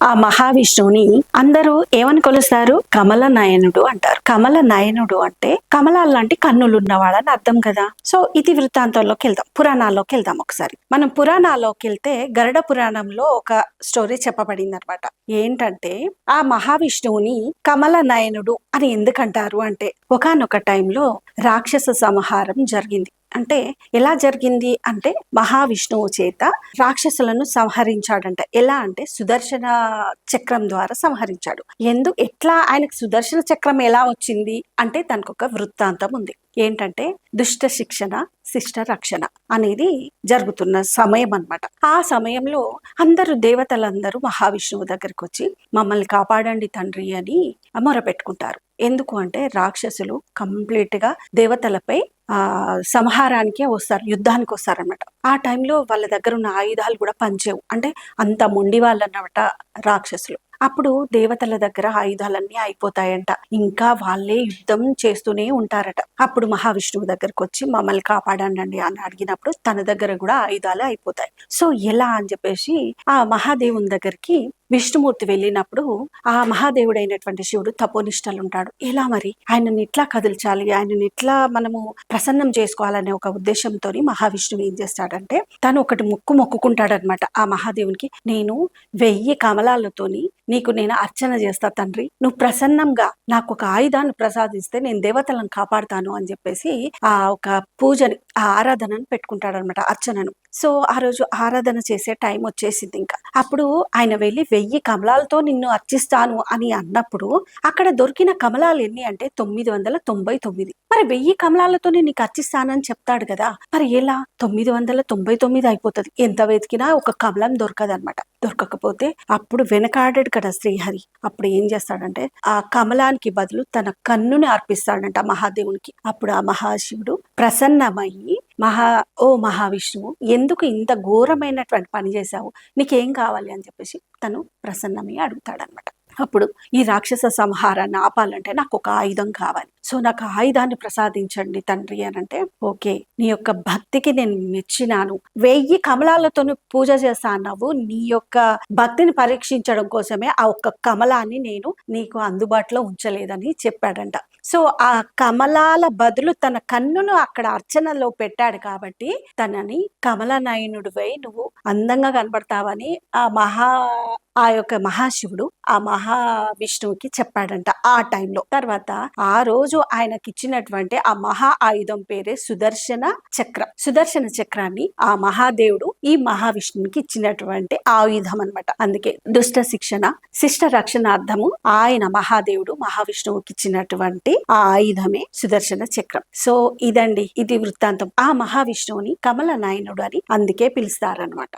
ఆ మహావిష్ణువుని అందరూ ఏమని కొలుస్తారు? కమల నయనుడు అంటారు. కమల నయనుడు అంటే కమలాలు లాంటి కన్నులు ఉన్నవాడని అర్థం కదా. సో ఇది వృత్తాంతంలోకి వెళ్దాం, పురాణాల్లోకి వెళ్దాం. ఒకసారి మనం పురాణాల్లోకి వెళ్తే గరుడ పురాణంలో ఒక స్టోరీ చెప్పబడింది అనమాట. ఏంటంటే ఆ మహావిష్ణువుని కమల నయనుడు అని ఎందుకంటారు అంటే, ఒకానొక టైంలో రాక్షస సంహారం జరిగింది. అంటే ఎలా జరిగింది అంటే, మహావిష్ణువు చేత రాక్షసులను సంహరించాడంట. ఎలా అంటే సుదర్శన చక్రం ద్వారా సంహరించాడు. ఎట్లా ఆయనకు సుదర్శన చక్రం ఎలా వచ్చింది అంటే, దానికి ఒక వృత్తాంతం ఉంది. ఏంటంటే దుష్ట శిక్షణ శిష్ట రక్షణ అనేది జరుగుతున్న సమయం అన్నమాట. ఆ సమయంలో అందరూ దేవతలందరూ మహావిష్ణువు దగ్గరికి వచ్చి మమ్మల్ని కాపాడండి తండ్రి అని మొరపెట్టుకుంటారు. ఎందుకు అంటే రాక్షసులు కంప్లీట్ గా దేవతలపై సంహారానికే వస్తారు, యుద్ధానికి వస్తారనమాట. ఆ టైంలో వాళ్ళ దగ్గర ఉన్న ఆయుధాలు కూడా పనిచేయవు. అంటే అంత మొండి వాళ్ళన్నమాట రాక్షసులు. అప్పుడు దేవతల దగ్గర ఆయుధాలన్నీ అయిపోతాయంట, ఇంకా వాళ్ళే యుద్ధం చేస్తూనే ఉంటారట. అప్పుడు మహావిష్ణువు దగ్గరకు వచ్చి మమ్మల్ని కాపాడండి అని అడిగినప్పుడు తన దగ్గర కూడా ఆయుధాలే అయిపోతాయి. సో ఎలా అని చెప్పేసి ఆ మహాదేవుని దగ్గరికి విష్ణుమూర్తి వెళ్ళినప్పుడు, ఆ మహాదేవుడైనటువంటి శివుడు తపోనిష్టలు ఉంటాడు. ఎలా మరి ఆయనని ఇట్లా కదిల్చాలి, ఆయనని ఇట్లా మనము ప్రసన్నం చేసుకోవాలనే ఒక ఉద్దేశంతో మహావిష్ణువు ఏం చేస్తాడంటే, తను ఒకటి మొక్కుకుంటాడనమాట ఆ మహాదేవునికి. నేను 1000 కమలాలతోని నీకు నేను అర్చన చేస్తా తండ్రి, నువ్వు ప్రసన్నంగా నాకు ఒక ఆయుధాన్ని ప్రసాదిస్తే నేను దేవతలను కాపాడుతాను అని చెప్పేసి ఆ ఒక పూజని, ఆ ఆరాధనను పెట్టుకుంటాడనమాట, అర్చనను. సో ఆ రోజు ఆరాధన చేసే టైం వచ్చేసింది. ఇంకా అప్పుడు ఆయన వెళ్ళి 1000 కమలాలతో నిన్ను అర్చిస్తాను అని అన్నప్పుడు, అక్కడ దొరికిన కమలాలు ఎన్ని అంటే 999. మరి 1000 కమలాలతోనే నీకు అర్చిస్తానని చెప్తాడు కదా, మరి ఎలా 999 అయిపోతుంది? ఎంత వెతికినా ఒక కమలం దొరకదనమాట. దొరకకపోతే అప్పుడు వెనకాడాడు కదా శ్రీహరి. అప్పుడు ఏం చేస్తాడంటే ఆ కమలానికి బదులు తన కన్నుని అర్పిస్తాడంట మహాదేవునికి. అప్పుడు ఆ మహాశివుడు ప్రసన్నమయ్యి, ఓ మహావిష్ణువు, ఎందుకు ఇంత ఘోరమైనటువంటి పని చేశావు, నీకేం కావాలి అని చెప్పేసి తను ప్రసన్నమై అడుగుతాడనమాట. అప్పుడు ఈ రాక్షస సంహారాన్ని ఆపాలంటే నాకు ఒక ఆయుధం కావాలి, సో నాకు ఆయుధాన్ని ప్రసాదించండి తండ్రి అని అంటే, ఓకే నీ యొక్క భక్తికి నేను మెచ్చినాను, 1000 కమలాలతో పూజ చేస్తా అన్నావు, నీ యొక్క భక్తిని పరీక్షించడం కోసమే ఆ ఒక్క కమలాన్ని నేను నీకు అందుబాటులో ఉంచలేదని చెప్పాడంట. సో ఆ కమలాల బదులు తన కన్నును అక్కడ అర్చనలో పెట్టాడు కాబట్టి తనని కమలనయనుడివై నువ్వు అందంగా కనబడతావని ఆ యొక్క మహాశివుడు ఆ మహావిష్ణువుకి చెప్పాడంట ఆ టైంలో. తర్వాత ఆ రోజు ఆయనకి ఇచ్చినటువంటి ఆ మహా ఆయుధం పేరే సుదర్శన చక్రం. సుదర్శన చక్రాన్ని ఆ మహాదేవుడు ఈ మహావిష్ణువుకి ఇచ్చినటువంటి ఆయుధం అన్నమాట. అందుకే దుష్ట శిక్షణ శిష్ట రక్షణార్థము ఆయన మహాదేవుడు మహావిష్ణువుకి ఇచ్చినటువంటి ఆ ఆయుధమే సుదర్శన చక్రం. సో ఇది వృత్తాంతం. ఆ మహావిష్ణువుని కమల నయనుడు అని అందుకే పిలుస్తారనమాట.